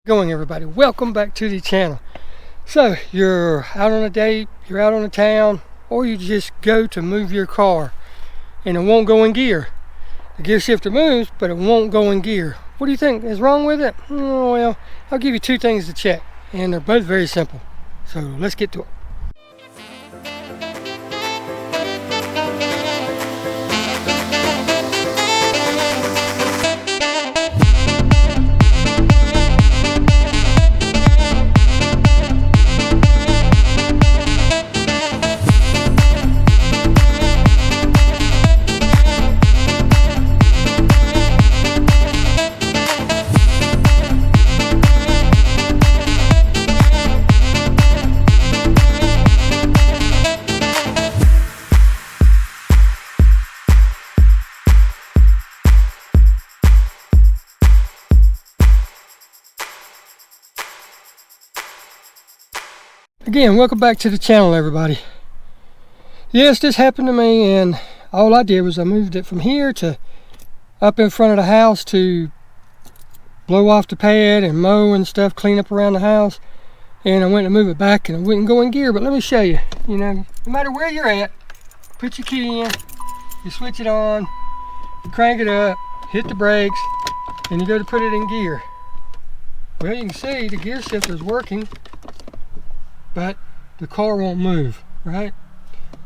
Going everybody, welcome back to the channel. So you're out on a date, you're out on a town, or you just go to move your car and it won't go in gear. The gear shifter moves, but it won't go in gear. What do you think is wrong with it? Oh, well, I'll give you two things to check, and they're both very simple. So let's get to it. Again, welcome back to the channel, everybody. Yes, this happened to me, and all I did was I moved it from here to up in front of the house to blow off the pad and mow and stuff, clean up around the house. And I went to move it back and it wouldn't go in gear. But let me show you, no matter where you're at, put your key in, you switch it on, you crank it up, hit the brakes, and you go to put it in gear. Well, you can see the gear shifter is working, but the car won't move, right?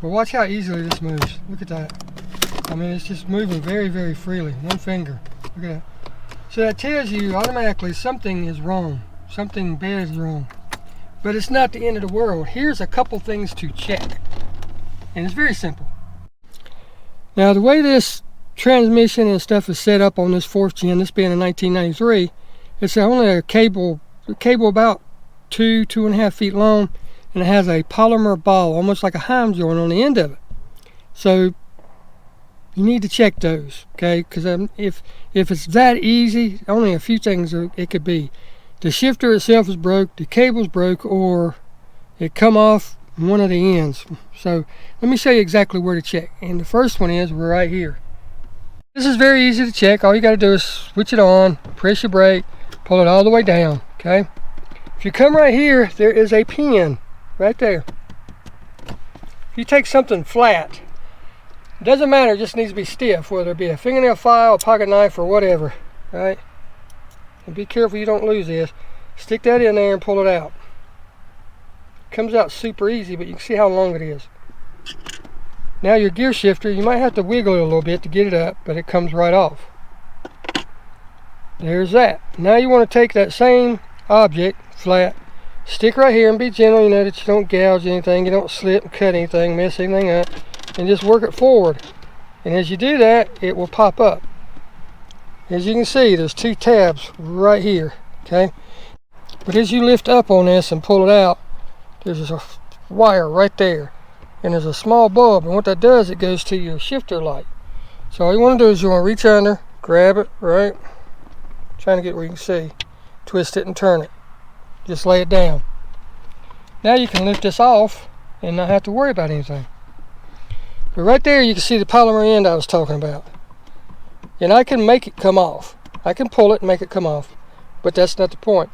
But watch how easily this moves. Look at that. I mean, it's just moving very, very freely. One finger. Look at that. So that tells you automatically something is wrong. Something bad is wrong. But it's not the end of the world. Here's a couple things to check. And it's very simple. Now, the way this transmission and stuff is set up on this 4th gen, this being a 1993, it's only a cable about 2.5 feet long, and it has a polymer ball, almost like a Heim joint on the end of it. So you need to check those, okay? Because if it's that easy, only a few things it could be. The shifter itself is broke, the cable's broke, or it come off one of the ends. So let me show you exactly where to check. And the first one is we're right here. This is very easy to check. All you got to do is switch it on, press your brake, pull it all the way down, okay? If you come right here, there is a pin right there. If you take something flat, it doesn't matter, it just needs to be stiff, whether it be a fingernail file, a pocket knife, or whatever, right? And be careful you don't lose this. Stick that in there and pull it out. It comes out super easy, but you can see how long it is. Now your gear shifter, you might have to wiggle it a little bit to get it up, but it comes right off. There's that. Now you want to take that same object, flat, stick right here and be gentle, that you don't gouge anything, you don't slip and cut anything, mess anything up, and just work it forward. And as you do that, it will pop up. As you can see, there's two tabs right here, okay? But as you lift up on this and pull it out, there's a wire right there, and there's a small bulb, and what that does, it goes to your shifter light. So all you want to do is you want to reach under, grab it, right? Trying to get where you can see, twist it and turn it. Just lay it down. Now you can lift this off and not have to worry about anything. But right there you can see the polymer end I was talking about. And I can make it come off. I can pull it and make it come off. But that's not the point.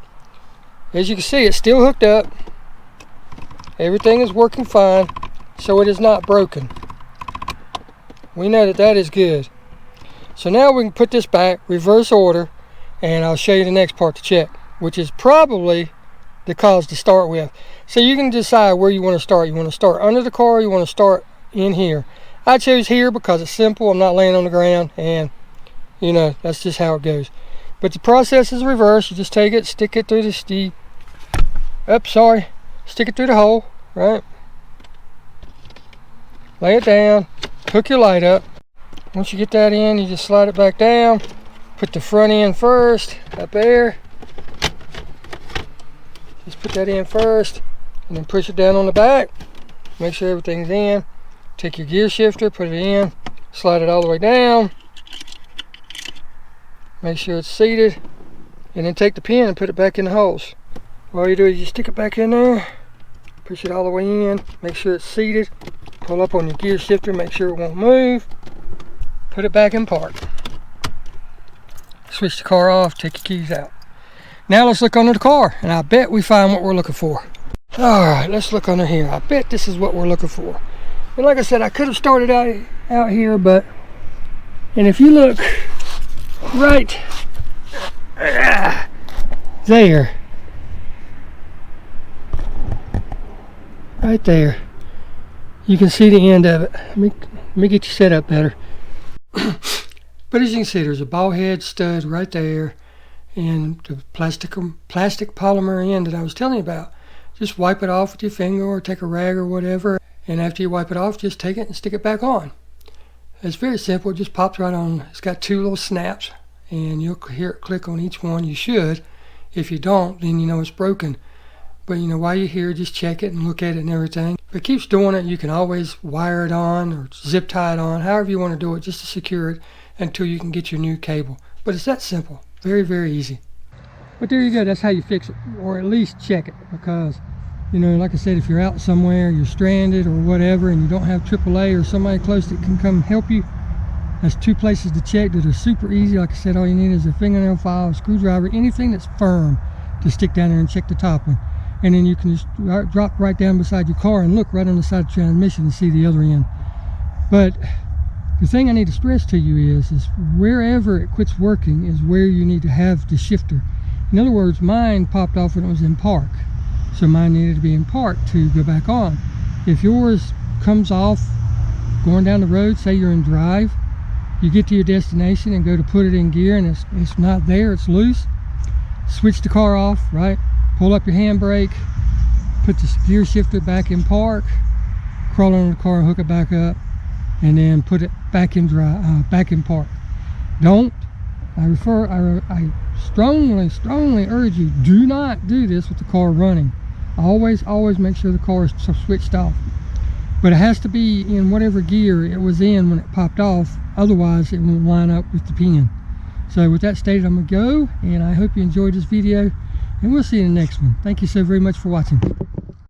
As you can see, it's still hooked up. Everything is working fine. So it is not broken. We know that is good. So now we can put this back, reverse order, and I'll show you the next part to check, which is probably the cause to start with. So you can decide where you want to start. You want to start under the car, or you want to start in here. I chose here because it's simple. I'm not laying on the ground, and that's just how it goes. But the process is reversed. You just take it, stick it through the stick it through the hole, right? Lay it down, hook your light up. Once you get that in, you just slide it back down. Put the front end first, up there. Just put that in first, and then push it down on the back. Make sure everything's in. Take your gear shifter, put it in, slide it all the way down. Make sure it's seated, and then take the pin and put it back in the holes. All you do is you stick it back in there, push it all the way in, make sure it's seated, pull up on your gear shifter, make sure it won't move, put it back in park. Switch the car off, take your keys out. Now let's look under the car, and I bet we find what we're looking for. Alright, let's look under here. I bet this is what we're looking for. And like I said, I could have started out here, but, and if you look right there, right there, you can see the end of it. Let me get you set up better. But as you can see, there's a ball head stud right there, and the plastic polymer end that I was telling you about. Just wipe it off with your finger or take a rag or whatever, and after you wipe it off, just take it and stick it back on. It's very simple. It just pops right on. It's got 2 little snaps, and you'll hear it click on each one. You should. If you don't, then you know it's broken. But you know, while you're here, just check it and look at it and everything. If it keeps doing it, you can always wire it on or zip tie it on, however you want to do it, just to secure it until you can get your new cable. But it's that simple. Very, very easy. But there you go. That's how you fix it, or at least check it, because, you know, like I said, if you're out somewhere, you're stranded or whatever, and you don't have AAA or somebody close that can come help you, that's 2 places to check that are super easy. Like I said, all you need is a fingernail file, a screwdriver, anything that's firm to stick down there and check the top one. And then you can just drop right down beside your car and look right on the side of the transmission and see the other end. But the thing I need to stress to you is wherever it quits working is where you need to have the shifter. In other words, mine popped off when it was in park. So mine needed to be in park to go back on. If yours comes off going down the road, say you're in drive, you get to your destination and go to put it in gear and it's not there, it's loose, switch the car off, right? Pull up your handbrake, put the gear shifter back in park, crawl under the car and hook it back up, and then put it back in back in park. Don't, I strongly urge you, do not do this with the car running. Always make sure the car is switched off. But it has to be in whatever gear it was in when it popped off, otherwise it won't line up with the pin. So with that stated, I'm gonna go, and I hope you enjoyed this video, and we'll see you in the next one. Thank you so very much for watching.